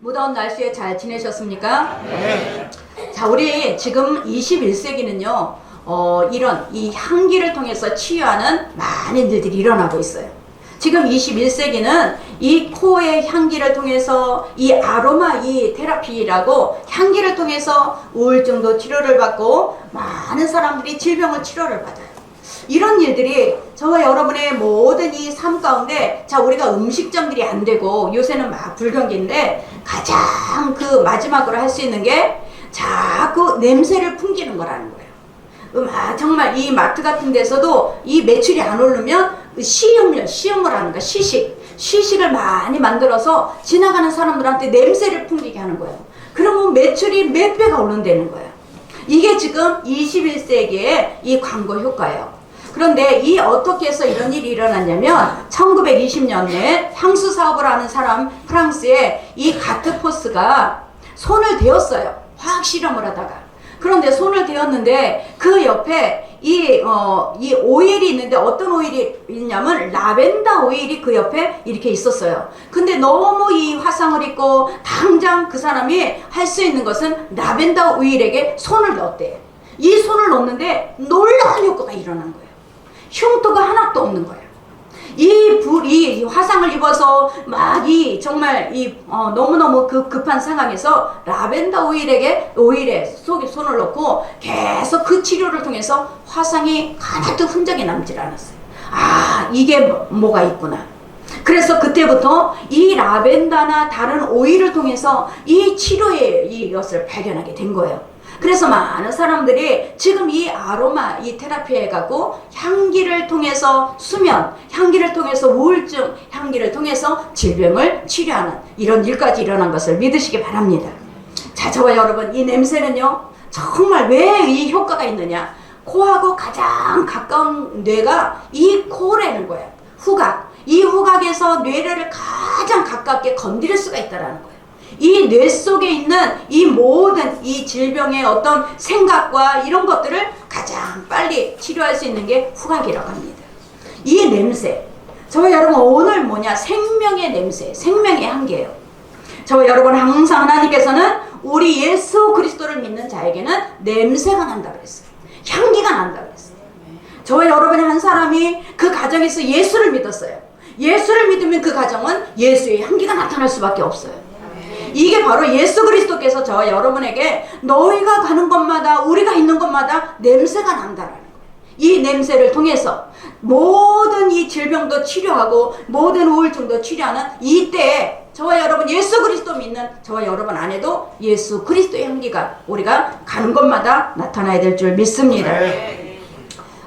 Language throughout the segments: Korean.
무더운 날씨에 잘 지내셨습니까? 네. 자, 우리 지금 21세기는요, 이런 이 향기를 통해서 치유하는 많은 일들이 일어나고 있어요. 지금 21세기는 이 코의 향기를 통해서 이 아로마 이 테라피라고 향기를 통해서 우울증도 치료를 받고 많은 사람들이 질병을 치료를 받아요. 이런 일들이 저와 여러분의 모든 이 삶 가운데, 자, 우리가 음식점들이 안 되고 요새는 막 불경기인데 가장 그 마지막으로 할 수 있는 게 자꾸 냄새를 풍기는 거라는 거예요. 정말 이 마트 같은 데서도 이 매출이 안 오르면 시음을 하는 거야. 시식을 많이 만들어서 지나가는 사람들한테 냄새를 풍기게 하는 거예요. 그러면 매출이 몇 배가 오른다는 거예요. 이게 지금 21세기의 이 광고 효과예요. 그런데 이 어떻게 해서 이런 일이 일어났냐면 1920년에 향수 사업을 하는 사람, 프랑스의 이 가트포스가 손을 대었어요. 화학 실험을 하다가. 그런데 손을 대었는데 그 옆에 이 오일이 있는데, 어떤 오일이 있냐면 라벤더 오일이 그 옆에 이렇게 있었어요. 근데 너무 이 화상을 입고 당장 그 사람이 할 수 있는 것은 라벤더 오일에게 손을 넣었대요. 이 손을 넣었는데 놀라운 효과가 일어난 거예요. 흉터가 하나도 없는 거예요. 이 화상을 입어서 막 정말 너무너무 급한 상황에서 라벤더 오일에 속에 손을 넣고 계속 그 치료를 통해서 화상이 하나도 흔적이 남질 않았어요. 아, 이게 뭐가 있구나. 그래서 그때부터 이 라벤더나 다른 오일을 통해서 이 치료의 이것을 발견하게 된 거예요. 그래서 많은 사람들이 지금 이 아로마 이 테라피에 가고 향기를 통해서 수면, 향기를 통해서 우울증, 향기를 통해서 질병을 치료하는 이런 일까지 일어난 것을 믿으시기 바랍니다. 자, 저와 여러분, 이 냄새는요, 정말 왜 이 효과가 있느냐? 코하고 가장 가까운 뇌가 이 코라는 거예요. 후각. 이 후각에서 뇌를 가장 가깝게 건드릴 수가 있다는 거예요. 이 뇌 속에 있는 이 모든 이 질병의 어떤 생각과 이런 것들을 가장 빨리 치료할 수 있는 게 후각이라고 합니다. 이 냄새, 저와 여러분 오늘 생명의 냄새, 생명의 향기예요. 저와 여러분 항상 하나님께서는 우리 예수 그리스도를 믿는 자에게는 냄새가 난다 그랬어요. 향기가 난다 그랬어요. 저와 여러분의 한 사람이 그 가정에서 예수를 믿었어요. 예수를 믿으면 그 가정은 예수의 향기가 나타날 수밖에 없어요. 이게 바로 예수 그리스도께서 저와 여러분에게 너희가 가는 곳마다, 우리가 있는 곳마다 냄새가 난다라는 거예요. 이 냄새를 통해서 모든 이 질병도 치료하고 모든 우울증도 치료하는 이때에 저와 여러분 예수 그리스도 믿는 저와 여러분 안에도 예수 그리스도의 향기가 우리가 가는 곳마다 나타나야 될 줄 믿습니다.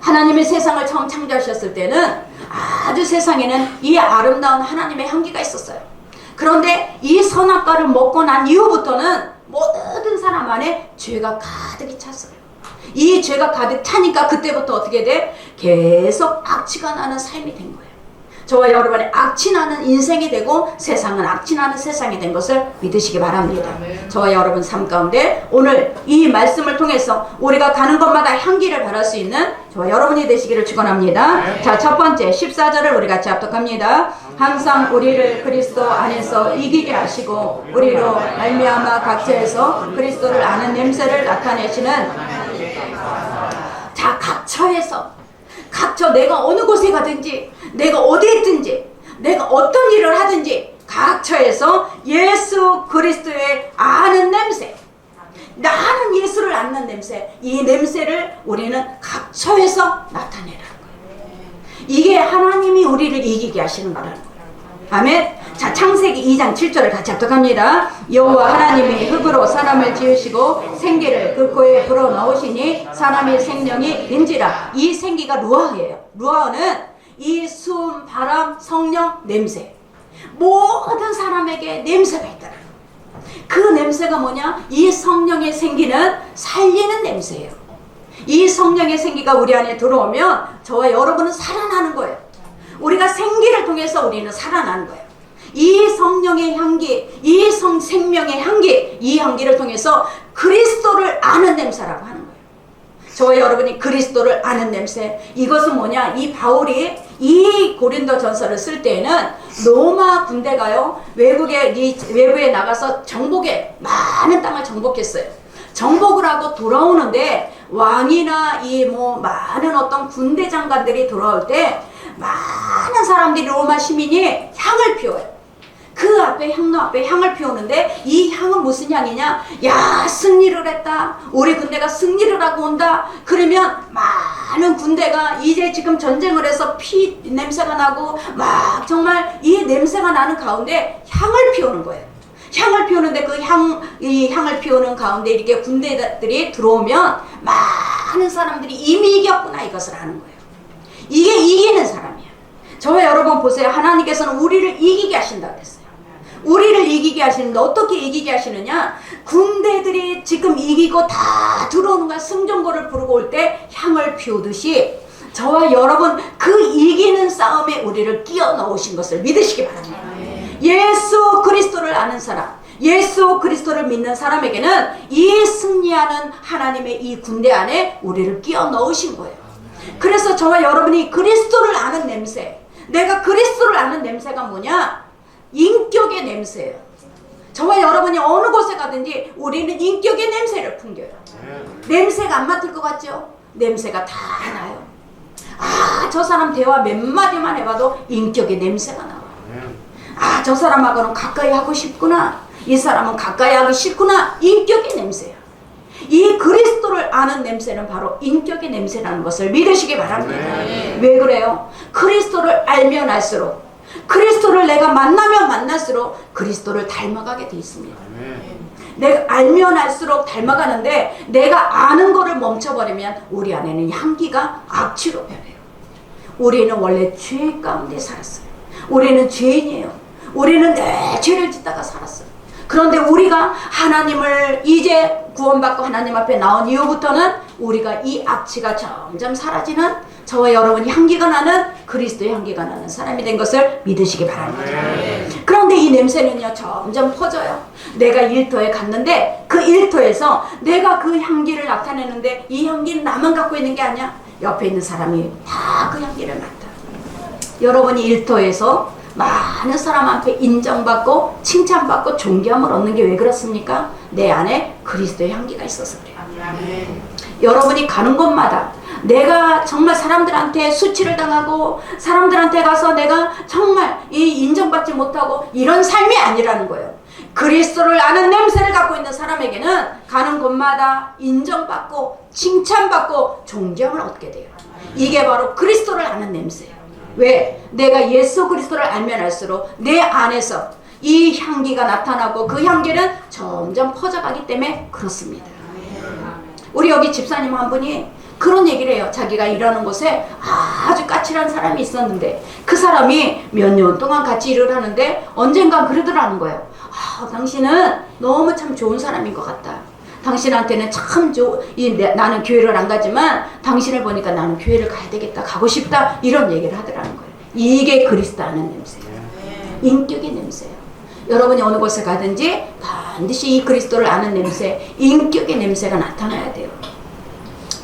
하나님의 세상을 처음 창조하셨을 때는 아주 세상에는 이 아름다운 하나님의 향기가 있었어요. 그런데 이 선악과를 먹고 난 이후부터는 모든 사람 안에 죄가 가득히 찼어요. 이 죄가 가득 차니까 그때부터 어떻게 돼? 계속 악취가 나는 삶이 된 거예요. 저와 여러분의 악취 나는 인생이 되고 세상은 악취 나는 세상이 된 것을 믿으시기 바랍니다. 저와 여러분 삶 가운데 오늘 이 말씀을 통해서 우리가 가는 곳마다 향기를 발할 수 있는 저와 여러분이 되시기를 축원합니다. 자, 첫 번째 14절을 우리 같이 합독합니다. 항상 우리를 그리스도 안에서 이기게 하시고 우리로 말미암아 각처에서 그리스도를 아는 냄새를 나타내시는, 자, 각처 내가 어느 곳에 가든지, 내가 어디에 있든지, 내가 어떤 일을 하든지 각처에서 예수 그리스도의 아는 냄새, 나는 예수를 아는 냄새, 이 냄새를 우리는 각처에서 나타내라는 거예요. 이게 하나님이 우리를 이기게 하시는 거라는 거예요. 아멘. 자, 창세기 2장 7절을 같이 합독합니다. 여호와 하나님이 흙으로 사람을 지으시고 생기를 그 코에 불어넣으시니 사람의 생명이 인지라. 이 생기가 루아흐예요. 루아흐는 이 숨, 바람, 성령, 냄새, 모든 사람에게 냄새가 있다는 거예요. 그 냄새가 뭐냐? 이 성령의 생기는 살리는 냄새예요. 이 성령의 생기가 우리 안에 들어오면 저와 여러분은 살아나는 거예요. 우리가 생기를 통해서 우리는 살아나는 거예요. 이 성령의 향기, 이 생명의 향기, 이 향기를 통해서 그리스도를 아는 냄새라고 하는 거예요. 저와 여러분이 그리스도를 아는 냄새. 이것은 뭐냐? 이 바울이 이 고린도 전서를 쓸 때에는 로마 군대가요, 외부에 나가서 정복에 많은 땅을 정복했어요. 정복을 하고 돌아오는데 왕이나 이 많은 어떤 군대 장관들이 돌아올 때 많은 사람들이 로마 시민이 향을 피워요. 그 앞에 향로 앞에 향을 피우는데 이 향은 무슨 향이냐? 야, 승리를 했다. 우리 군대가 승리를 하고 온다. 그러면 많은 군대가 이제 지금 전쟁을 해서 피 냄새가 나고 막 정말 이 냄새가 나는 가운데 향을 피우는 거예요. 향을 피우는데 이 향을 피우는 가운데 이렇게 군대들이 들어오면 많은 사람들이 이미 이겼구나 이것을 아는 거예요. 이게 이기는 사람이야. 저와 여러분 보세요. 하나님께서는 우리를 이기게 하신다고 했어요. 우리를 이기게 하시는데 어떻게 이기게 하시느냐? 군대들이 지금 이기고 다 들어오는 거야. 승전고를 부르고 올 때 향을 피우듯이 저와 여러분 그 이기는 싸움에 우리를 끼워 넣으신 것을 믿으시기 바랍니다. 예수 그리스도를 아는 사람, 예수 그리스도를 믿는 사람에게는 이 승리하는 하나님의 이 군대 안에 우리를 끼워 넣으신 거예요. 그래서 저와 여러분이 그리스도를 아는 냄새, 내가 그리스도를 아는 냄새가 뭐냐? 인격의 냄새예요. 저와 여러분이 어느 곳에 가든지 우리는 인격의 냄새를 풍겨요. 냄새가 안 맡을 것 같죠? 냄새가 다 나요. 아, 저 사람 대화 몇 마디만 해봐도 인격의 냄새가 나와요. 아, 저 사람하고는 가까이 하고 싶구나. 이 사람은 가까이 하기 싫구나. 인격의 냄새야. 이 그리스도를 아는 냄새는 바로 인격의 냄새라는 것을 믿으시기 바랍니다. 왜 그래요? 그리스도를 알면 알수록, 그리스도를 내가 만나면 만날수록 그리스도를 닮아가게 돼 있습니다. 내가 알면 알수록 닮아가는데 내가 아는 거를 멈춰버리면 우리 안에는 향기가 악취로 변해요. 우리는 원래 죄 가운데 살았어요. 우리는 죄인이에요. 우리는 내 죄를 짓다가 살았어요. 그런데 우리가 하나님을 이제 구원받고 하나님 앞에 나온 이후부터는 우리가 이 악취가 점점 사라지는, 저와 여러분이 향기가 나는, 그리스도의 향기가 나는 사람이 된 것을 믿으시기 바랍니다. 그런데 이 냄새는요 점점 퍼져요. 내가 일터에 갔는데 그 일터에서 내가 그 향기를 나타내는데 이 향기는 나만 갖고 있는 게 아니야. 옆에 있는 사람이 다 그 향기를 맡아. 여러분이 일터에서 많은 사람 앞에 인정받고 칭찬받고 존경을 얻는 게 왜 그렇습니까? 내 안에 그리스도의 향기가 있어서 그래요. 여러분이 가는 곳마다 내가 정말 사람들한테 수치를 당하고 사람들한테 가서 내가 정말 인정받지 못하고 이런 삶이 아니라는 거예요. 그리스도를 아는 냄새를 갖고 있는 사람에게는 가는 곳마다 인정받고 칭찬받고 존경을 얻게 돼요. 이게 바로 그리스도를 아는 냄새예요. 왜? 내가 예수 그리스도를 알면 알수록 내 안에서 이 향기가 나타나고 그 향기는 점점 퍼져가기 때문에 그렇습니다. 우리 여기 집사님 한 분이 그런 얘기를 해요. 자기가 일하는 곳에 아주 까칠한 사람이 있었는데 그 사람이 몇 년 동안 같이 일을 하는데 언젠간 그러더라는 거예요. 아, 당신은 너무 참 좋은 사람인 것 같다. 당신한테는 참 나는 교회를 안 가지만 당신을 보니까 나는 교회를 가야 되겠다, 가고 싶다, 이런 얘기를 하더라는 거예요. 이게 그리스도 아는 냄새예요. 인격의 냄새예요. 여러분이 어느 곳에 가든지 반드시 이 그리스도를 아는 냄새, 인격의 냄새가 나타나야 돼요.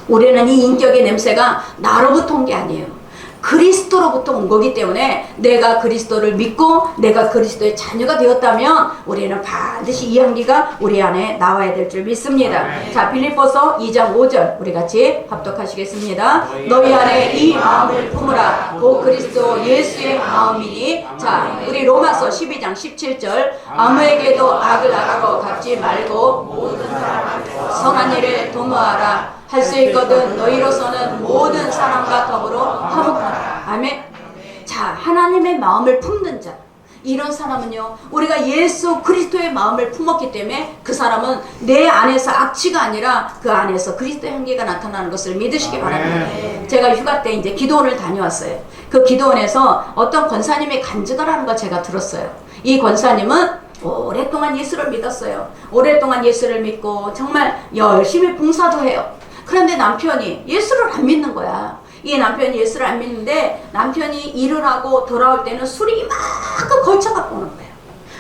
우리는 이 인격의 냄새가 나로부터 온 게 아니에요. 그리스도로부터 온 거기 때문에 내가 그리스도를 믿고 내가 그리스도의 자녀가 되었다면 우리는 반드시 이 향기가 우리 안에 나와야 될 줄 믿습니다. 자, 빌립보서 2장 5절 우리 같이 합독하시겠습니다. 너희 안에 이 마음을 품으라. 곧 그리스도 예수의 마음이니. 자, 우리 로마서 12장 17절 아무에게도 악을 하라고 갚지 말고 모든 사람한테 선한 일을 도모하라. 할 수 있거든 너희로서는 모든 사람과 더불어 화목하라. 아멘. 자, 하나님의 마음을 품는 자, 이런 사람은요 우리가 예수 그리스도의 마음을 품었기 때문에 그 사람은 내 안에서 악취가 아니라 그 안에서 그리스도의 향기가 나타나는 것을 믿으시기 바랍니다. 제가 휴가 때 이제 기도원을 다녀왔어요. 그 기도원에서 어떤 권사님이 간증을 하는 거 제가 들었어요. 이 권사님은 오랫동안 예수를 믿었어요. 오랫동안 예수를 믿고 정말 열심히 봉사도 해요. 그런데 남편이 예수를 안 믿는 거야. 이 남편이 예수를 안 믿는데 남편이 일을 하고 돌아올 때는 술이 이만큼 걸쳐갖고 오는 거예요.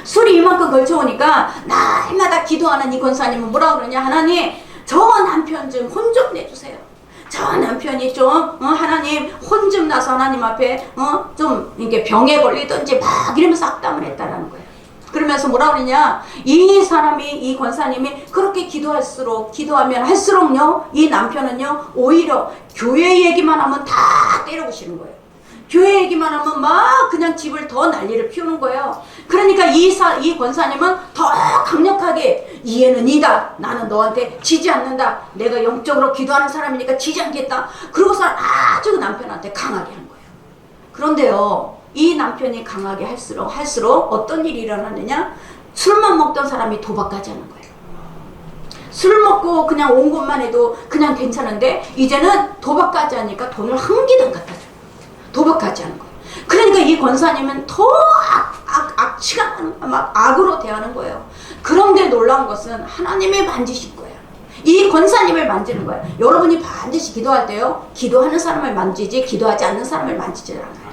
술이 이만큼 걸쳐오니까 날마다 기도하는 이 권사님은 뭐라고 그러냐. 하나님, 저 남편 좀 혼 좀 내주세요. 저 남편이 좀 하나님 혼 좀 나서 하나님 앞에 좀 이렇게 병에 걸리든지 막 이러면서 악담을 했다라는 거예요. 그러면서 뭐라 그러냐, 이 사람이, 이 권사님이 그렇게 기도하면 할수록요, 이 남편은요 오히려 교회 얘기만 하면 다 때려부시는 거예요. 교회 얘기만 하면 막 그냥 집을 더 난리를 피우는 거예요. 그러니까 이 권사님은 더 강력하게, 이해는 이다, 나는 너한테 지지 않는다, 내가 영적으로 기도하는 사람이니까 지지 않겠다, 그러고서 아주 남편한테 강하게 한 거예요. 그런데요, 이 남편이 강하게 할수록 어떤 일이 일어나느냐, 술만 먹던 사람이 도박까지 하는 거예요. 술 먹고 그냥 온 것만 해도 그냥 괜찮은데 이제는 도박까지 하니까 돈을 한 개도 안 갖다 줘요. 도박까지 하는 거예요. 그러니까 이 권사님은 더 악취가 막 악으로 대하는 거예요. 그런데 놀라운 것은 하나님이 만지실 거예요. 이 권사님을 만지는 거예요. 여러분이 반드시 기도할 때요, 기도하는 사람을 만지지 기도하지 않는 사람을 만지지 않아요.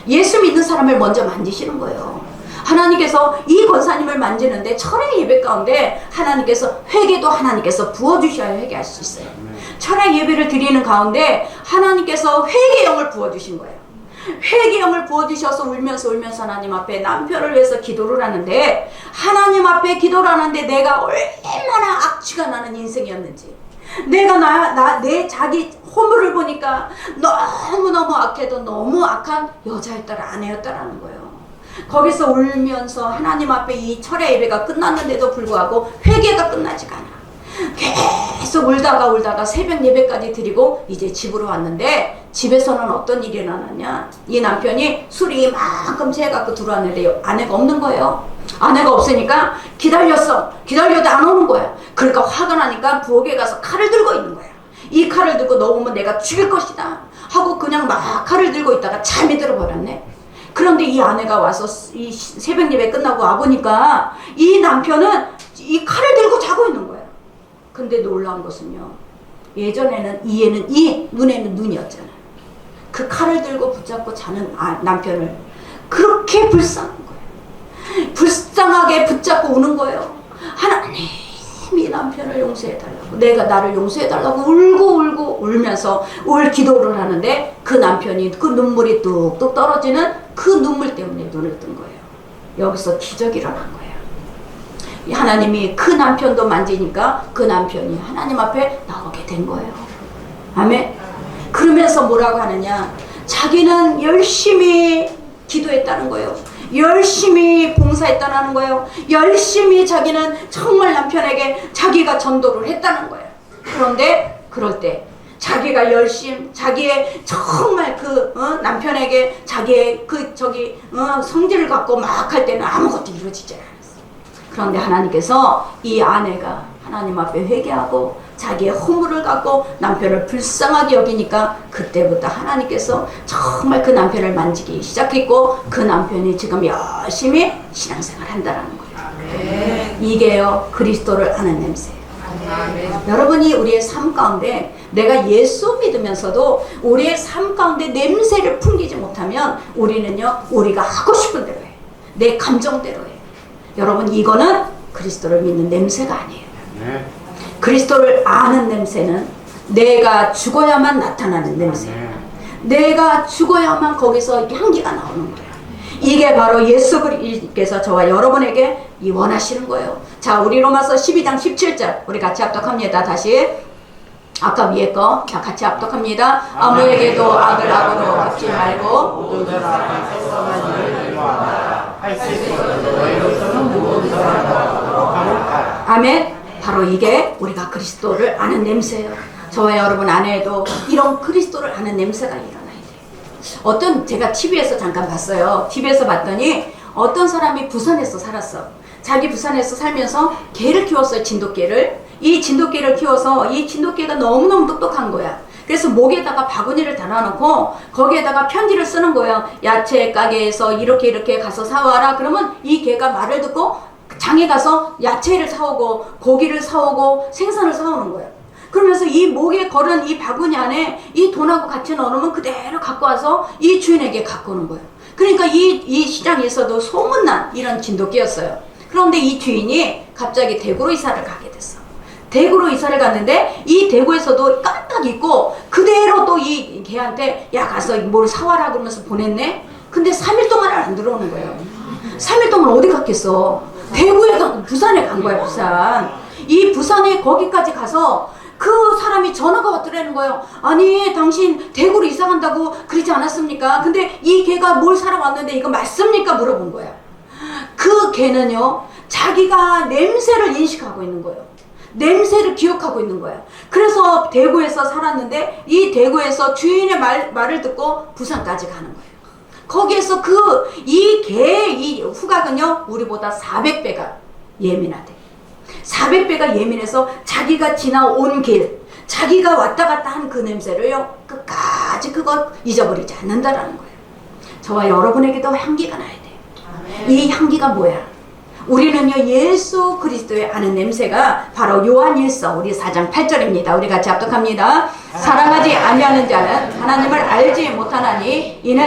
예수 믿는 사람을 먼저 만지시는 거예요. 하나님께서 이 권사님을 만지는데 철의 예배 가운데 하나님께서 회개도 하나님께서 부어주셔야 회개할 수 있어요. 철의 예배를 드리는 가운데 하나님께서 회개영을 부어주신 거예요. 회개영을 부어주셔서 울면서 하나님 앞에 남편을 위해서 기도를 하는데, 하나님 앞에 기도를 하는데 내가 얼마나 악취가 나는 인생이었는지, 내가 내 자기 허물을 보니까 너무너무 악해도 너무 악한 여자였더라, 아내였더라는 거예요. 거기서 울면서 하나님 앞에 이 철의 예배가 끝났는데도 불구하고 회개가 끝나지가 않아. 계속 울다가 새벽 예배까지 드리고 이제 집으로 왔는데, 집에서는 어떤 일이 일어났냐, 이 남편이 술이 이만큼 채갖고 들어왔는데 아내가 없는 거예요. 아내가 없으니까 기다려도 안 오는 거야. 그러니까 화가 나니까 부엌에 가서 칼을 들고 있는 거야. 이 칼을 들고 너 오면 내가 죽일 것이다 하고 그냥 막 칼을 들고 있다가 잠이 들어버렸네. 그런데 이 아내가 와서 이 새벽 예배 끝나고 와보니까 이 남편은 이 칼을 들고 자고 있는 거야. 근데 놀라운 것은요, 예전에는 이에는 이, 눈에는 눈이었잖아요. 그 칼을 들고 붙잡고 자는 남편을 그렇게 불쌍한 거예요. 불쌍하게 붙잡고 우는 거예요. 하나님, 이 남편을 용서해달라고, 내가 나를 용서해달라고 울고 울면서 기도를 하는데, 그 남편이 그 눈물이 뚝뚝 떨어지는 그 눈물 때문에 눈을 뜬 거예요. 여기서 기적이 일어난 거예요. 하나님이 그 남편도 만지니까 그 남편이 하나님 앞에 나오게 된 거예요. 아멘. 그러면서 뭐라고 하느냐, 자기는 열심히 기도했다는 거예요. 열심히 봉사했다는 거예요. 열심히 자기는 정말 남편에게 자기가 전도를 했다는 거예요. 그런데 그럴 때 자기가 자기의 정말 남편에게 자기의 성질을 갖고 막 할 때는 아무것도 이루어지지 않았어요. 그런데 하나님께서 이 아내가 하나님 앞에 회개하고 자기의 허물을 갖고 남편을 불쌍하게 여기니까 그때부터 하나님께서 정말 그 남편을 만지기 시작했고, 그 남편이 지금 열심히 신앙생활 한다는 거예요. 이게요, 그리스도를 아는 냄새예요. 여러분이 우리의 삶 가운데, 내가 예수 믿으면서도 우리의 삶 가운데 냄새를 풍기지 못하면 우리는요, 우리가 하고 싶은 대로 해. 내 감정대로 해. 여러분, 이거는 그리스도를 믿는 냄새가 아니에요. 그리스도를 아는 냄새는 내가 죽어야만 나타나는 냄새예요. 내가 죽어야만 거기서 향기가 나오는 거예요. 이게 바로 예수 그리스도께서 저와 여러분에게 원하시는 거예요. 자, 우리 로마서 12장 17절 우리 같이 합독합니다. 다시. 아까 위에 거 자, 같이 합독합니다. 아무에게도 악을 악으로 갚지 말고 모든 사람이 성성한 일을 위하여 할 수 있는 너희로서는 모든 사람과 아멘. 바로 이게 우리가 그리스도를 아는 냄새예요. 저와 여러분 안에도 이런 그리스도를 아는 냄새가 일어나야 돼요. 제가 TV에서 잠깐 봤어요. TV에서 봤더니 어떤 사람이 부산에서 살았어. 자기 부산에서 살면서 개를 키웠어요. 진돗개를. 이 진돗개를 키워서 이 진돗개가 너무너무 똑똑한 거야. 그래서 목에다가 바구니를 달아놓고 거기에다가 편지를 쓰는 거예요. 야채 가게에서 이렇게 가서 사와라. 그러면 이 개가 말을 듣고 장에 가서 야채를 사오고 고기를 사오고 생선을 사오는 거예요. 그러면서 이 목에 걸은 이 바구니 안에 이 돈하고 같이 넣어놓으면 그대로 갖고 와서 이 주인에게 갖고 오는 거예요. 그러니까 이 시장에서도 소문난 이런 진돗개였어요. 그런데 이 주인이 갑자기 대구로 이사를 가게 됐어. 대구로 이사를 갔는데 이 대구에서도 깜빡 잊고 그대로 또 이 걔한테 야 가서 뭘 사와라 그러면서 보냈네. 근데 3일 동안 안 들어오는 거예요. 3일 동안 어디 갔겠어. 대구에 가고 부산에 간 거야. 부산. 이 부산에 거기까지 가서 그 사람이 전화가 왔더라는 거예요. 아니 당신 대구로 이사 간다고 그러지 않았습니까? 근데 이 개가 뭘 사러 왔는데 이거 맞습니까? 물어본 거야. 그 개는요 자기가 냄새를 인식하고 있는 거예요. 냄새를 기억하고 있는 거예요. 그래서 대구에서 살았는데 이 대구에서 주인의 말을 듣고 부산까지 가는 거예요. 거기에서 이 후각은요 우리보다 400배가 예민하대. 400배가 예민해서 자기가 지나온 길, 자기가 왔다 갔다 한 그 냄새를요 끝까지 그거 잊어버리지 않는다라는 거예요. 저와 여러분에게도 향기가 나야 돼. 이 향기가 뭐야? 우리는요 예수 그리스도의 아는 냄새가 바로 요한일서 우리 4장 8절입니다. 우리 같이 합독합니다. 사랑하지 아니하는 자는 하나님을 알지 못하나니 이는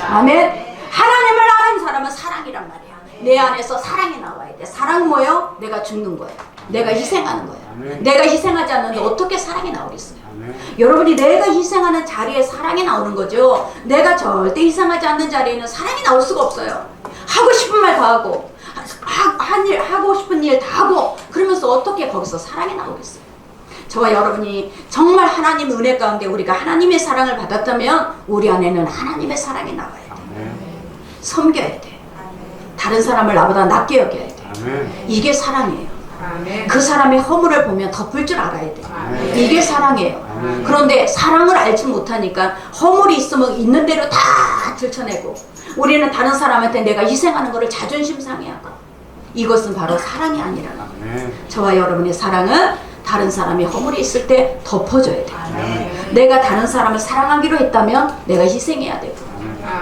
아멘. 하나님을 아는 사람은 사랑이란 말이야. 내 안에서 사랑이 나와야 돼. 사랑 뭐예요? 내가 죽는 거예요. 내가 희생하는 거예요. 아멘. 내가 희생하지 않는데 어떻게 사랑이 나오겠어요? 아멘. 여러분이 내가 희생하는 자리에 사랑이 나오는 거죠. 내가 절대 희생하지 않는 자리에는 사랑이 나올 수가 없어요. 하고 싶은 말 다 하고 하고 싶은 일 다 하고 그러면서 어떻게 거기서 사랑이 나오겠어요? 저와 여러분이 정말 하나님 은혜 가운데 우리가 하나님의 사랑을 받았다면 우리 안에는 하나님의 사랑이 나와요. 섬겨야 돼. 다른 사람을 나보다 낮게 여겨야 돼. 이게 사랑이에요. 그 사람의 허물을 보면 덮을 줄 알아야 돼. 이게 사랑이에요. 그런데 사랑을 알지 못하니까 허물이 있으면 있는 대로 다 들춰내고 우리는 다른 사람한테 내가 희생하는 것을 자존심 상해하고 이것은 바로 사랑이 아니라는 거예요. 저와 여러분의 사랑은 다른 사람이 허물이 있을 때 덮어줘야 돼요. 내가 다른 사람을 사랑하기로 했다면 내가 희생해야 되고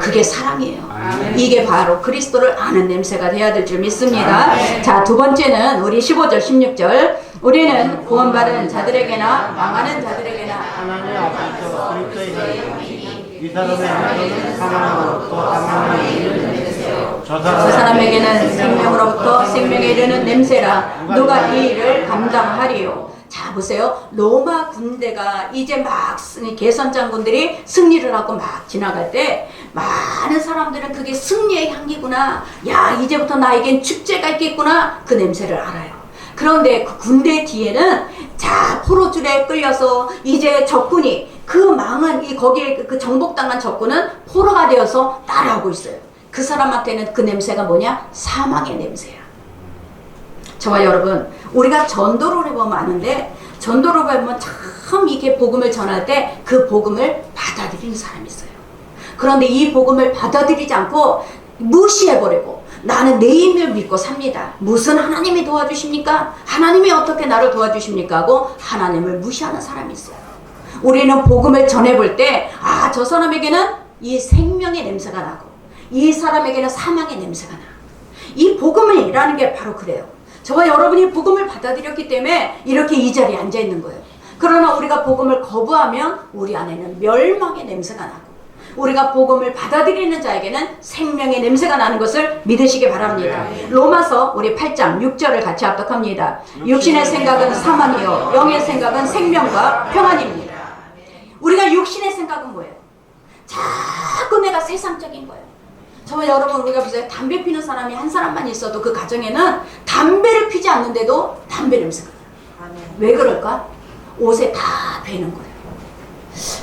그게 사랑이에요. 이게 바로 그리스도를 아는 냄새가 돼야 될 줄 믿습니다. 자, 두 번째는 우리 15절 16절 우리는 구원받은 자들에게나 망하는 자들에게나 하나님 앞에서 그리스도의 이 사람의 사망으로부터 사망에 이르는 냄새요. 저 사람에게는 생명으로부터 생명에 이르는 냄새라 누가 이 일을 감당하리요. 자 보세요. 로마 군대가 이제 막 개선 장군들이 승리를 하고 막 지나갈 때 많은 사람들은 그게 승리의 향기구나. 야 이제부터 나에겐 축제가 있겠구나. 그 냄새를 알아요. 그런데 그 군대 뒤에는 자 포로줄에 끌려서 이제 적군이 그 망한 이 거기에 그 정복당한 적군은 포로가 되어서 따라오고 있어요. 그 사람한테는 그 냄새가 뭐냐? 사망의 냄새야. 저와 여러분 우리가 전도를 해보면 아는데 전도를 해보면 참 이게 복음을 전할 때 그 복음을 받아들이는 사람이 있어요. 그런데 이 복음을 받아들이지 않고 무시해버리고 나는 내 힘을 믿고 삽니다. 무슨 하나님이 도와주십니까? 하나님이 어떻게 나를 도와주십니까? 하고 하나님을 무시하는 사람이 있어요. 우리는 복음을 전해볼 때 아, 저 사람에게는 이 생명의 냄새가 나고 이 사람에게는 사망의 냄새가 나. 이 복음이라는 게 바로 그래요. 저와 여러분이 복음을 받아들였기 때문에 이렇게 이 자리에 앉아 있는 거예요. 그러나 우리가 복음을 거부하면 우리 안에는 멸망의 냄새가 나고 우리가 복음을 받아들이는 자에게는 생명의 냄새가 나는 것을 믿으시기 바랍니다. 로마서 우리 8장 6절을 같이 합독합니다. 육신의 생각은 사망이요 영의 생각은 생명과 평안입니다. 우리가 육신의 생각은 뭐예요? 자꾸 내가 세상적인 거예요. 저와 여러분 우리가 보세요. 담배 피는 사람이 한 사람만 있어도 그 가정에는 담배를 피지 않는데도 담배 냄새가 나요. 왜 그럴까? 옷에 다 배는 거예요.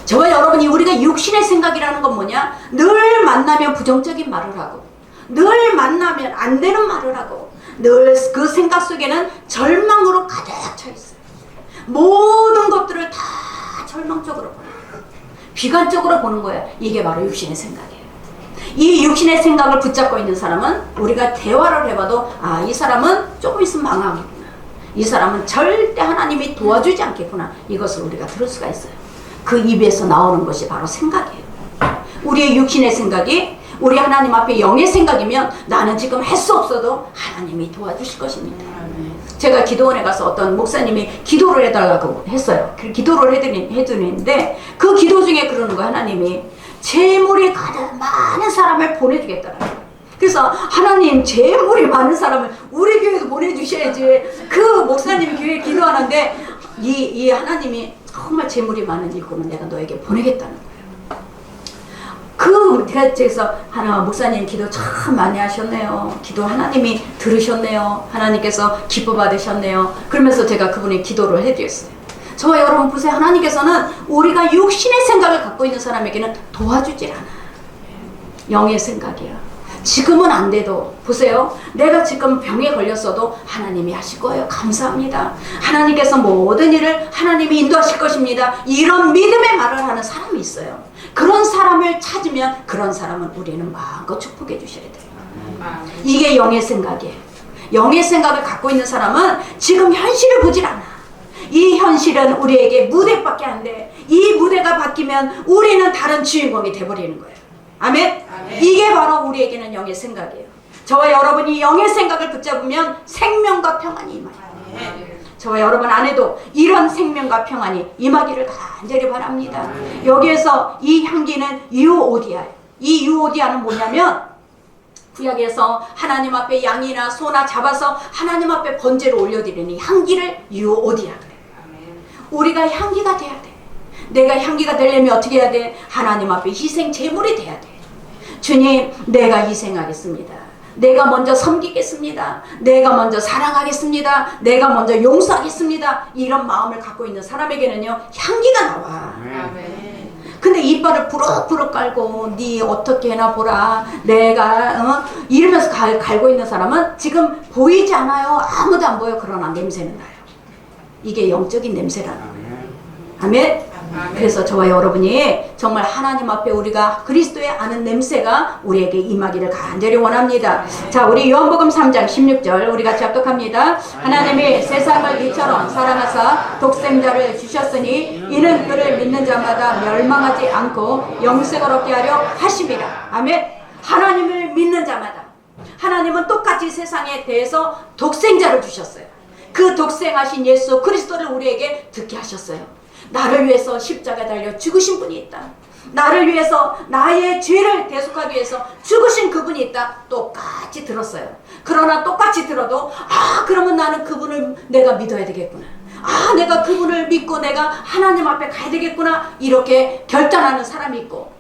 저와 여러분이 우리가 육신의 생각이라는 건 뭐냐? 늘 만나면 부정적인 말을 하고 늘 만나면 안 되는 말을 하고 늘 그 생각 속에는 절망으로 가득 차 있어요. 모든 것들을 다 절망적으로 보는 거예요. 비관적으로 보는 거예요. 이게 바로 육신의 생각이에요. 이 육신의 생각을 붙잡고 있는 사람은 우리가 대화를 해봐도 아, 이 사람은 조금 있으면 망하겠구나. 이 사람은 절대 하나님이 도와주지 않겠구나. 이것을 우리가 들을 수가 있어요. 그 입에서 나오는 것이 바로 생각이에요. 우리의 육신의 생각이 우리 하나님 앞에 영의 생각이면 나는 지금 할 수 없어도 하나님이 도와주실 것입니다. 제가 기도원에 가서 어떤 목사님이 기도를 해달라고 했어요. 그 기도를 해드리는데 그 기도 중에 그러는 거예요. 하나님이 재물이 가득 많은 사람을 보내주겠다라는 거예요. 그래서 하나님 재물이 많은 사람을 우리 교회도 보내주셔야지. 그 목사님이 교회에 기도하는데 이 하나님이 정말 재물이 많은 일꾼은 내가 너에게 보내겠다는 거예요. 그래서 목사님 기도 참 많이 하셨네요. 기도 하나님이 들으셨네요. 하나님께서 기뻐 받으셨네요. 그러면서 제가 그분의 기도를 해드렸어요. 저와 여러분 보세요. 하나님께서는 우리가 육신의 생각을 갖고 있는 사람에게는 도와주질 않아. 영의 생각이야. 지금은 안 돼도 보세요. 내가 지금 병에 걸렸어도 하나님이 하실 거예요. 감사합니다. 하나님께서 모든 일을 하나님이 인도하실 것입니다. 이런 믿음의 말을 하는 사람이 있어요. 그런 사람을 찾으면 그런 사람은 우리는 마음껏 축복해 주셔야 돼요. 이게 영의 생각이에요. 영의 생각을 갖고 있는 사람은 지금 현실을 보질 않아. 이 현실은 우리에게 무대밖에 안 돼. 이 무대가 바뀌면 우리는 다른 주인공이 돼버리는 거예요. 아멘? 아멘. 이게 바로 우리에게는 영의 생각이에요. 저와 여러분이 영의 생각을 붙잡으면 생명과 평안이 임해요. 저와 여러분 안에도 이런 생명과 평안이 임하기를 간절히 바랍니다. 여기에서 이 향기는 유오디아예요. 이 유오디아는 뭐냐면 구약에서 하나님 앞에 양이나 소나 잡아서 하나님 앞에 번제를 올려드리는 향기를 유오디아 그래요. 우리가 향기가 돼야 돼. 내가 향기가 되려면 어떻게 해야 돼? 하나님 앞에 희생 제물이 돼야 돼. 주님, 내가 희생하겠습니다. 내가 먼저 섬기겠습니다. 내가 먼저 사랑하겠습니다. 내가 먼저 용서하겠습니다. 이런 마음을 갖고 있는 사람에게는요, 향기가 나와. 근데 이빨을 부럭부럭 깔고 네 어떻게 해나 보라. 내가 이러면서 갈고 있는 사람은 지금 보이지 않아요. 아무도 안 보여. 그러나 냄새는 나요. 이게 영적인 냄새라는 거예요. 아멘? 그래서 저와 여러분이 정말 하나님 앞에 우리가 그리스도의 아는 냄새가 우리에게 임하기를 간절히 원합니다. 자, 우리 요한복음 3장 16절 우리 같이 합독합니다. 하나님이 세상을 이처럼 사랑하사 독생자를 주셨으니 이는 그를 믿는 자마다 멸망하지 않고 영생을 얻게 하려 하심이라. 아멘. 하나님을 믿는 자마다 하나님은 똑같이 세상에 대해서 독생자를 주셨어요. 그 독생하신 예수 그리스도를 우리에게 듣게 하셨어요. 나를 위해서 십자가에 달려 죽으신 분이 있다. 나를 위해서 나의 죄를 대속하기 위해서 죽으신 그분이 있다. 똑같이 들었어요. 그러나 똑같이 들어도 그러면 나는 그분을 내가 믿어야 되겠구나. 내가 그분을 믿고 내가 하나님 앞에 가야 되겠구나. 이렇게 결단하는 사람이 있고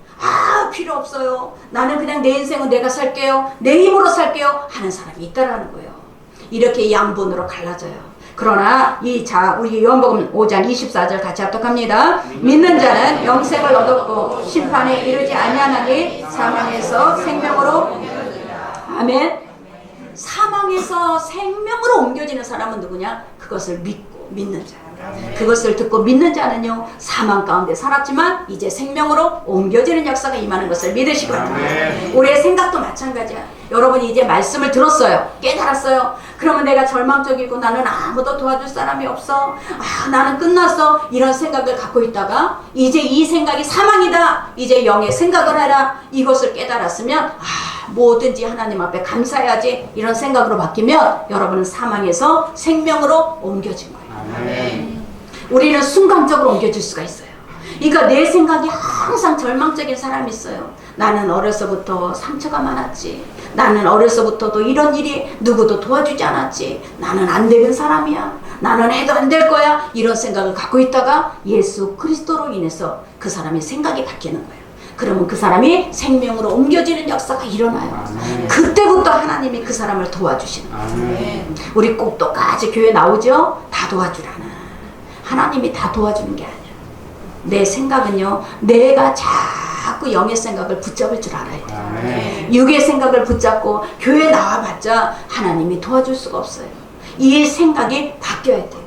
필요 없어요. 나는 그냥 내 인생은 내가 살게요. 내 힘으로 살게요. 하는 사람이 있다라는 거예요. 이렇게 양분으로 갈라져요. 그러나 우리 요한복음 5장 24절 같이 합독합니다. 믿는 자는 영생을 얻었고 심판에 이르지 아니하나니 사망에서 생명으로 아멘. 사망에서 생명으로 옮겨지는 사람은 누구냐? 그것을 믿고 믿는 자. 그것을 듣고 믿는 자는요, 사망 가운데 살았지만 이제 생명으로 옮겨지는 역사가 임하는 것을 믿으시기 바랍니다. 우리의 생각도 마찬가지야. 여러분이 이제 말씀을 들었어요. 깨달았어요. 그러면 내가 절망적이고 나는 아무도 도와줄 사람이 없어. 나는 끝났어. 이런 생각을 갖고 있다가 이제 이 생각이 사망이다. 이제 영의 생각을 해라. 이것을 깨달았으면 뭐든지 하나님 앞에 감사해야지. 이런 생각으로 바뀌면 여러분은 사망에서 생명으로 옮겨진 거예요. 우리는 순간적으로 옮겨질 수가 있어요. 그러니까 내 생각이 항상 절망적인 사람이 있어요. 나는 어려서부터 상처가 많았지. 나는 어려서부터도 이런 일이 누구도 도와주지 않았지. 나는 안 되는 사람이야. 나는 해도 안 될 거야. 이런 생각을 갖고 있다가 예수 그리스도로 인해서 그 사람의 생각이 바뀌는 거예요. 그러면 그 사람이 생명으로 옮겨지는 역사가 일어나요. 그때부터 하나님이 그 사람을 도와주시는 거예요. 우리 꼭 똑같이 교회 나오죠? 다 도와주라는. 하나님이 다 도와주는 게 아니야. 내 생각은요, 내가 자꾸 영의 생각을 붙잡을 줄 알아야 돼. 육의 생각을 붙잡고 교회 나와봤자 하나님이 도와줄 수가 없어요. 이 생각이 바뀌어야 돼.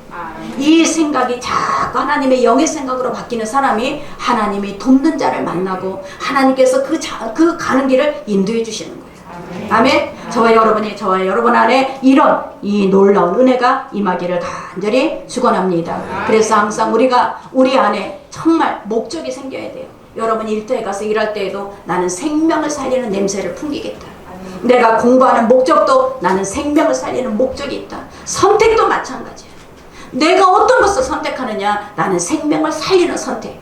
이 생각이 자꾸 하나님의 영의 생각으로 바뀌는 사람이 하나님이 돕는 자를 만나고 하나님께서 그 가는 길을 인도해 주시는 거예요. 아멘. 저와 여러분 안에 이런 이 놀라운 은혜가 임하기를 간절히 축원합니다. 그래서 항상 우리 안에 정말 목적이 생겨야 돼요. 여러분 일터에 가서 일할 때에도 나는 생명을 살리는 냄새를 풍기겠다. 내가 공부하는 목적도 나는 생명을 살리는 목적이 있다. 선택도 마찬가지야. 내가 어떤 것을 선택하느냐? 나는 생명을 살리는 선택.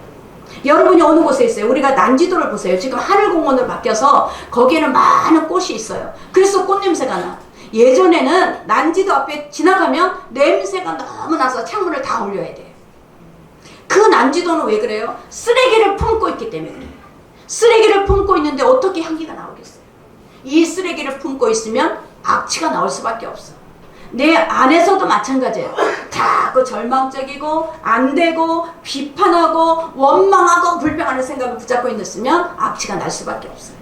여러분이 어느 곳에 있어요? 우리가 난지도를 보세요. 지금 하늘공원으로 바뀌어서 거기에는 많은 꽃이 있어요. 그래서 꽃냄새가 나. 예전에는 난지도 앞에 지나가면 냄새가 너무 나서 창문을 다 올려야 돼요. 그 난지도는 왜 그래요? 쓰레기를 품고 있기 때문에 그래요. 쓰레기를 품고 있는데 어떻게 향기가 나오겠어요? 이 쓰레기를 품고 있으면 악취가 나올 수밖에 없어. 내 안에서도 마찬가지예요. 자꾸 절망적이고 안 되고 비판하고 원망하고 불평하는 생각을 붙잡고 있으면 악취가 날 수밖에 없어요.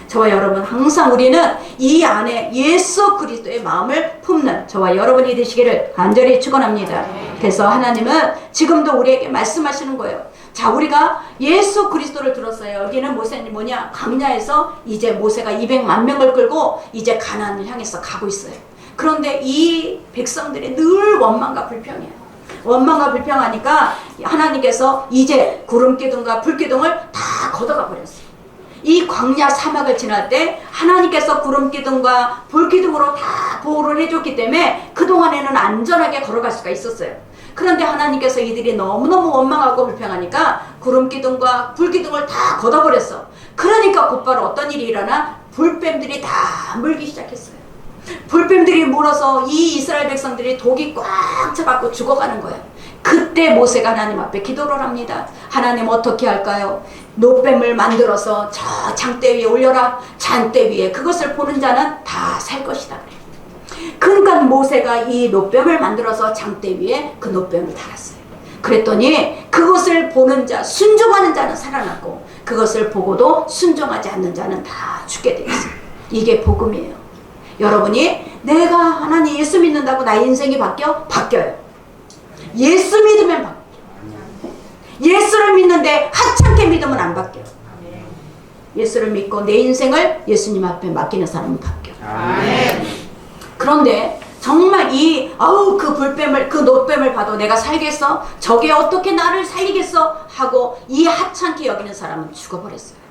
저와 여러분 항상 우리는 이 안에 예수 그리스도의 마음을 품는 저와 여러분이 되시기를 간절히 축원합니다. 그래서 하나님은 지금도 우리에게 말씀하시는 거예요. 자, 우리가 예수 그리스도를 들었어요. 여기는 뭐냐? 광야에서 이제 모세가 200만 명을 끌고 이제 가나안을 향해서 가고 있어요. 그런데 이 백성들이 늘 원망과 불평이에요. 원망과 불평하니까 하나님께서 이제 구름기둥과 불기둥을 다 걷어가 버렸어요. 이 광야 사막을 지날 때 하나님께서 구름기둥과 불기둥으로 다 보호를 해줬기 때문에 그동안에는 안전하게 걸어갈 수가 있었어요. 그런데 하나님께서 이들이 너무너무 원망하고 불평하니까 구름기둥과 불기둥을 다 걷어버렸어. 그러니까 곧바로 어떤 일이 일어나? 불뱀들이 다 물기 시작했어요. 불뱀들이 물어서 이 이스라엘 백성들이 독이 꽉 차갖고 죽어가는 거예요. 그때 모세가 하나님 앞에 기도를 합니다. 하나님 어떻게 할까요? 노뱀을 만들어서 저 장대 위에 올려라. 장대 위에 그것을 보는 자는 다 살 것이다 그래요. 그러니까 모세가 이 노뱀을 만들어서 장대 위에 그 노뱀을 달았어요. 그랬더니 그것을 보는 자, 순종하는 자는 살아났고 그것을 보고도 순종하지 않는 자는 다 죽게 되었어요. 이게 복음이에요. 여러분이 내가 하나님 예수 믿는다고 나의 인생이 바뀌어? 바뀌어요. 예수 믿으면 바뀌어요. 예수를 믿는데 하찮게 믿으면 안 바뀌어요. 예수를 믿고 내 인생을 예수님 앞에 맡기는 사람은 바뀌어요. 그런데 정말 그 불뱀을, 그 노뱀을 봐도 내가 살겠어? 저게 어떻게 나를 살리겠어? 하고 이 하찮게 여기는 사람은 죽어버렸어요.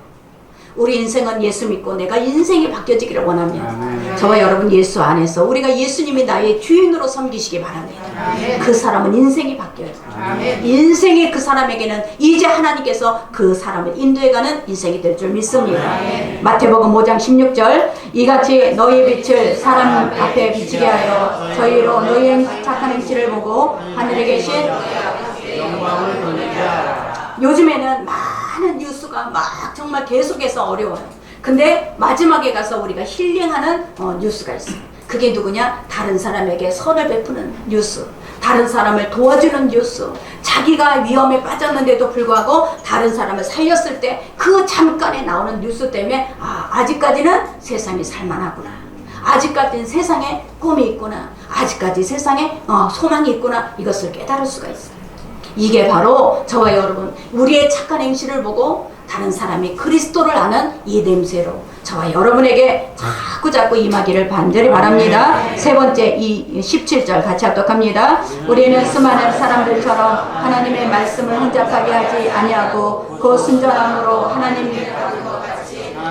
우리 인생은 예수 믿고 내가 인생이 바뀌어지기를 원하면 저와 여러분 예수 안에서 우리가 예수님이 나의 주인으로 섬기시기 바랍니다. 그 사람은 인생이 바뀌어요. 인생이 그 사람에게는 이제 하나님께서 그 사람을 인도해가는 인생이 될 줄 믿습니다. 마태복음 5장 16절 이같이 너희의 빛을 사람 앞에 비치게 하여 저희로 너희의 착한 행실을 보고 하늘에 계신 영광을 돌리자. 요즘에는 많은 뉴스가 막 정말 계속해서 어려워요. 근데 마지막에 가서 우리가 힐링하는 뉴스가 있어요. 그게 누구냐? 다른 사람에게 선을 베푸는 뉴스, 다른 사람을 도와주는 뉴스, 자기가 위험에 빠졌는데도 불구하고 다른 사람을 살렸을 때 그 잠깐에 나오는 뉴스 때문에 아직까지는 세상이 살만하구나, 아직까지는 세상에 꿈이 있구나, 아직까지 세상에 소망이 있구나, 이것을 깨달을 수가 있어요. 이게 바로 저와 여러분 우리의 착한 행실을 보고 다른 사람이 그리스도를 아는 이 냄새로 저와 여러분에게 자꾸 임하기를 간절히 바랍니다. 세 번째 이 17절 같이 합독합니다. 우리는 수많은 사람들처럼 하나님의 말씀을 혼잡하게 하지 아니하고 그 순전함으로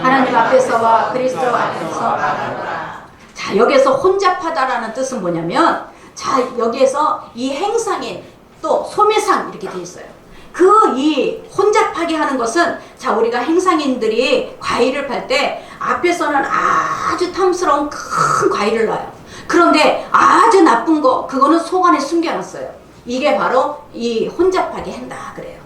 하나님 앞에서와 그리스도 앞에서 자, 여기서 혼잡하다라는 뜻은 뭐냐면 자, 여기에서 이 행상인 또 소매상 이렇게 돼 있어요. 이 혼잡하게 하는 것은 자, 우리가 행상인들이 과일을 팔 때 앞에서는 아주 탐스러운 큰 과일을 놔요. 그런데 아주 나쁜 거 그거는 속 안에 숨겨놨어요. 이게 바로 이 혼잡하게 한다 그래요.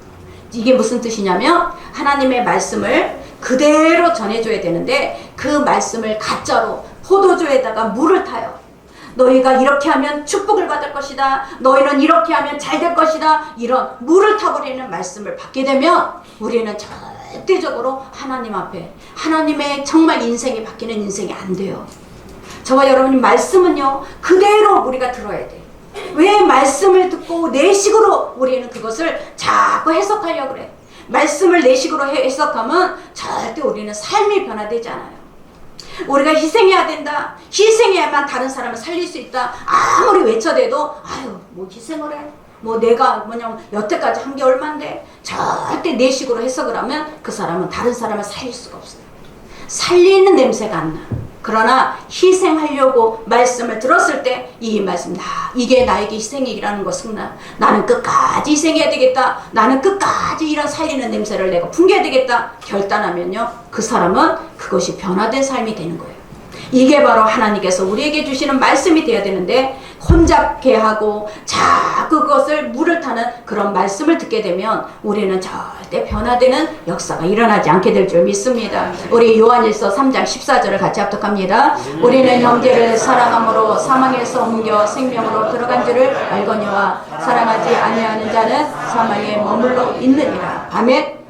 이게 무슨 뜻이냐면 하나님의 말씀을 그대로 전해줘야 되는데 그 말씀을 가짜로 포도주에다가 물을 타요. 너희가 이렇게 하면 축복을 받을 것이다. 너희는 이렇게 하면 잘 될 것이다. 이런 물을 타버리는 말씀을 받게 되면 우리는 절대적으로 하나님 앞에 하나님의 정말 인생이 바뀌는 인생이 안 돼요. 저와 여러분이 말씀은요 그대로 우리가 들어야 돼. 왜 말씀을 듣고 내 식으로 우리는 그것을 자꾸 해석하려고 그래. 말씀을 내 식으로 해석하면 절대 우리는 삶이 변화되지 않아요. 우리가 희생해야 된다. 희생해야만 다른 사람을 살릴 수 있다. 아무리 외쳐대도 뭐 희생을 해. 뭐 내가 여태까지 한 게 얼만데. 절대 내 식으로 해석을 하면 그 사람은 다른 사람을 살릴 수가 없어요. 살리는 냄새가 안 나. 그러나 희생하려고 말씀을 들었을 때 이 말씀, 이게 나에게 희생이라는 것은 나는 끝까지 희생해야 되겠다. 나는 끝까지 이런 살리는 냄새를 내가 풍겨야 되겠다. 결단하면요, 그 사람은 그것이 변화된 삶이 되는 거예요. 이게 바로 하나님께서 우리에게 주시는 말씀이 되어야 되는데, 혼잡해 하고 자꾸 그것을 물을 타는 그런 말씀을 듣게 되면 우리는 절대 변화되는 역사가 일어나지 않게 될 줄 믿습니다. 우리 요한일서 3장 14절을 같이 합독합니다. 우리는 형제를 사랑함으로 사망에서 옮겨 생명으로 들어간 줄을 알거니와 사랑하지 아니하는 자는 사망에 머물러 있느니라. 아멘.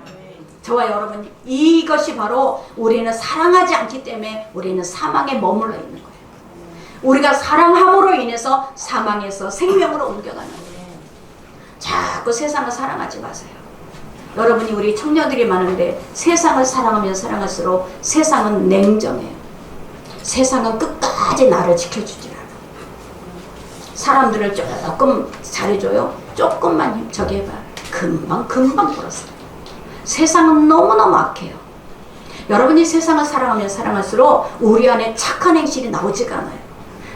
저와 여러분, 이것이 바로 우리는 사랑하지 않기 때문에 우리는 사망에 머물러 있는 거예요. 우리가 사랑함으로 인해서 사망에서 생명으로 옮겨가는 거예요. 자꾸 세상을 사랑하지 마세요. 여러분이, 우리 청년들이 많은데 세상을 사랑하면 사랑할수록 세상은 냉정해요. 세상은 끝까지 나를 지켜주지 않아. 사람들을 조금 잘해줘요. 조금만 힘차게 해봐. 금방 돌아서요. 세상은 너무너무 악해요. 여러분이 세상을 사랑하면 사랑할수록 우리 안에 착한 행실이 나오지가 않아요.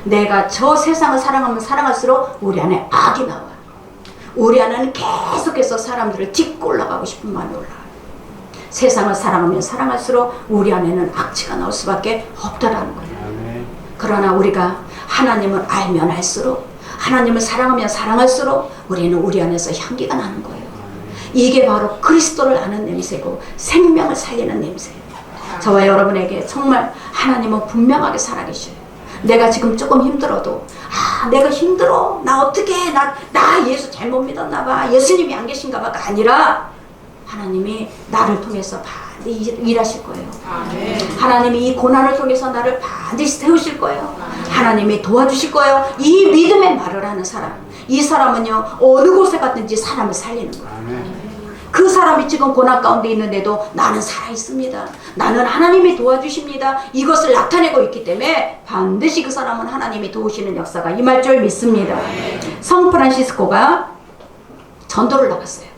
내가 저 세상을 사랑하면 사랑할수록 우리 안에 악이 나와요. 우리 안에는 계속해서 사람들을 딛고 올라가고 싶은 마음이 올라와요. 세상을 사랑하면 사랑할수록 우리 안에는 악취가 나올 수밖에 없다라는 거예요. 그러나 우리가 하나님을 알면 알수록, 하나님을 사랑하면 사랑할수록 우리는 우리 안에서 향기가 나는 거예요. 이게 바로 그리스도를 아는 냄새고 생명을 살리는 냄새예요. 저와 여러분에게 정말 하나님은 분명하게 살아계셔요. 내가 지금 조금 힘들어도, 내가 힘들어, 나 어떻게, 나 예수 잘못 믿었나 봐, 예수님이 안 계신가 봐가 아니라 하나님이 나를 통해서 반드시 일하실 거예요. 하나님이 이 고난을 통해서 나를 반드시 세우실 거예요. 하나님이 도와주실 거예요. 이 믿음의 말을 하는 사람, 이 사람은요, 어느 곳에 갔든지 사람을 살리는 거예요. 그 사람이 지금 고난 가운데 있는데도 나는 살아있습니다. 나는 하나님이 도와주십니다. 이것을 나타내고 있기 때문에 반드시 그 사람은 하나님이 도우시는 역사가 임할 줄 믿습니다. 성 프란시스코가 전도를 나갔어요.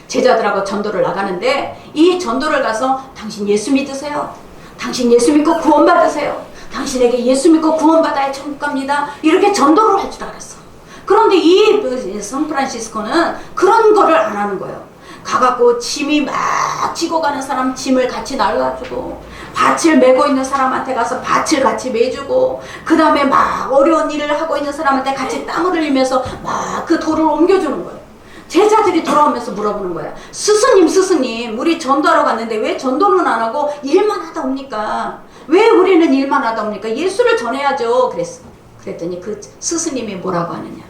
제자들하고 전도를 나가는데, 이 전도를 가서 당신 예수 믿으세요. 당신 예수 믿고 구원 받으세요. 당신에게 예수 믿고 구원 받아야 천국 갑니다. 이렇게 전도를 할 줄 알았어. 그런데 이 성 프란시스코는 그런 거를 안 하는 거예요. 가갖고 짐이 막 지고 가는 사람 짐을 같이 날라주고, 밭을 메고 있는 사람한테 가서 밭을 같이 메주고, 그 다음에 막 어려운 일을 하고 있는 사람한테 같이 땀을 흘리면서 막 그 돌을 옮겨주는 거예요. 제자들이 돌아오면서 물어보는 거예요. 스승님, 우리 전도하러 갔는데 왜 전도는 안 하고 일만 하다 옵니까? 왜 우리는 일만 하다 옵니까? 예수를 전해야죠. 그랬더니 그 스승님이 뭐라고 하느냐?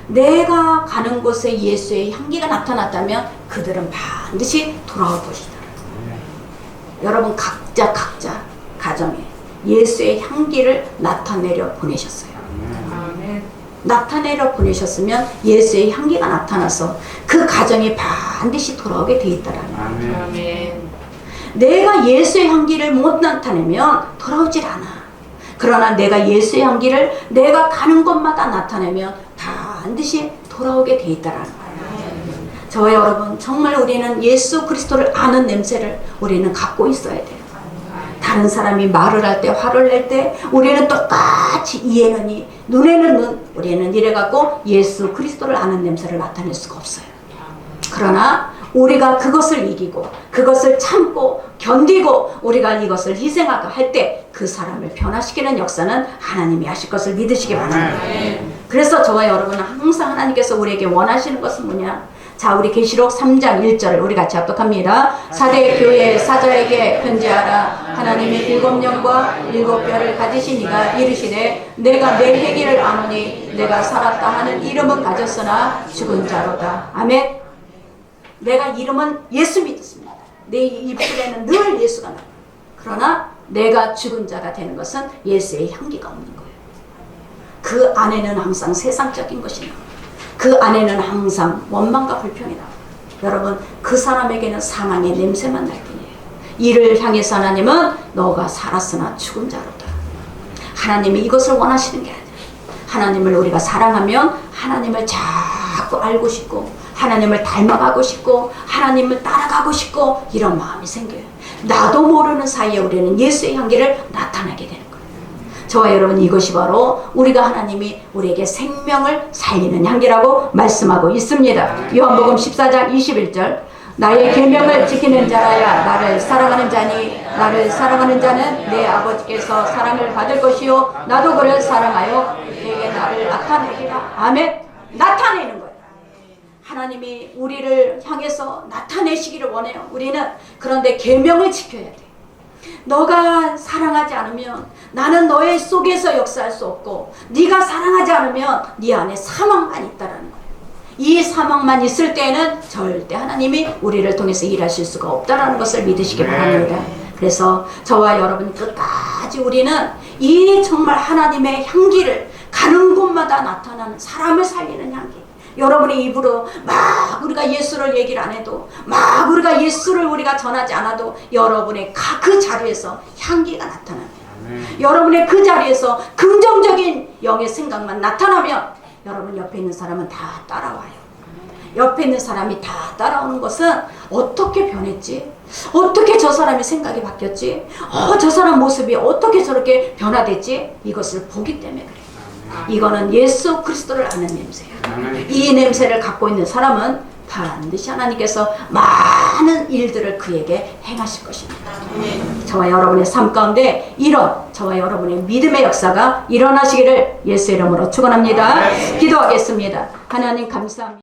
내가 가는 곳에 예수의 향기가 나타났다면 그들은 반드시 돌아올 것이다. 여러분, 각자 가정에 예수의 향기를 나타내려 보내셨어요. 나타내려 보내셨으면 예수의 향기가 나타나서 그 가정이 반드시 돌아오게 돼 있다라는 거예요. 내가 예수의 향기를 못 나타내면 돌아오질 않아. 그러나 내가 예수의 향기를 내가 가는 곳마다 나타내면 반드시 돌아오게 돼 있다라는 거예요. 저와 여러분, 정말 우리는 예수 그리스도를 아는 냄새를 우리는 갖고 있어야 돼요. 다른 사람이 말을 할 때, 화를 낼 때 우리는 똑같이 이해는 눈에는 눈, 우리는 이래갖고 예수 그리스도를 아는 냄새를 나타낼 수가 없어요. 그러나 우리가 그것을 이기고 그것을 참고 견디고 우리가 이것을 희생하고 할 때 그 사람을 변화시키는 역사는 하나님이 하실 것을 믿으시기 바랍니다. 그래서 저와 여러분은 항상 하나님께서 우리에게 원하시는 것은 뭐냐? 자, 우리 계시록 3장 1절을 우리 같이 합독합니다. 사대 교회 사자에게 편지하라. 하나님의 7영과 7뼈를 가지신 이가 이르시되 내가 내 행위를 아노니 내가 살았다 하는 이름은 가졌으나 죽은 자로다. 아멘. 내가 이름은 예수 믿습니다. 내 입술에는 늘 예수가 나와. 그러나 내가 죽은 자가 되는 것은 예수의 향기가 없는 거예요. 그 안에는 항상 세상적인 것이 나와요. 그 안에는 항상 원망과 불평이 나와요. 여러분, 그 사람에게는 사망의 냄새만 날 뿐이에요. 이를 향해서 하나님은 너가 살았으나 죽은 자로다. 하나님이 이것을 원하시는 게 아니에요. 하나님을 우리가 사랑하면 하나님을 자꾸 알고 싶고 하나님을 닮아가고 싶고 하나님을 따라가고 싶고 이런 마음이 생겨요. 나도 모르는 사이에 우리는 예수의 향기를 나타내게 되는 거예요. 저와 여러분, 이것이 바로 우리가 하나님이 우리에게 생명을 살리는 향기라고 말씀하고 있습니다. 요한복음 14장 21절, 나의 계명을 지키는 자라야 나를 사랑하는 자니 나를 사랑하는 자는 내 아버지께서 사랑을 받을 것이요 나도 그를 사랑하여 그에게 나를 나타내리라. 아멘. 나타내는 거예요. 하나님이 우리를 향해서 나타내시기를 원해요. 우리는 그런데 계명을 지켜야 돼. 너가 사랑하지 않으면 나는 너의 속에서 역사할 수 없고, 네가 사랑하지 않으면 네 안에 사망만 있다라는 거예요. 이 사망만 있을 때에는 절대 하나님이 우리를 통해서 일하실 수가 없다라는 것을 믿으시기 바랍니다. 그래서 저와 여러분 끝까지 우리는 이 정말 하나님의 향기를 가는 곳마다 나타나는, 사람을 살리는 향기, 여러분의 입으로 막 우리가 예수를 얘기를 안 해도, 막 우리가 예수를 우리가 전하지 않아도 여러분의 그 자리에서 향기가 나타납니다. 여러분의 그 자리에서 긍정적인 영의 생각만 나타나면 여러분 옆에 있는 사람은 다 따라와요. 옆에 있는 사람이 다 따라오는 것은 어떻게 변했지? 어떻게 저 사람의 생각이 바뀌었지? 저 사람 모습이 어떻게 저렇게 변화됐지? 이것을 보기 때문에 그래요. 이거는 예수 그리스도를 아는 냄새야. 이 냄새를 갖고 있는 사람은 반드시 하나님께서 많은 일들을 그에게 행하실 것입니다. 저와 여러분의 삶 가운데 이런 저와 여러분의 믿음의 역사가 일어나시기를 예수 이름으로 축원합니다. 기도하겠습니다. 하나님 감사합니다.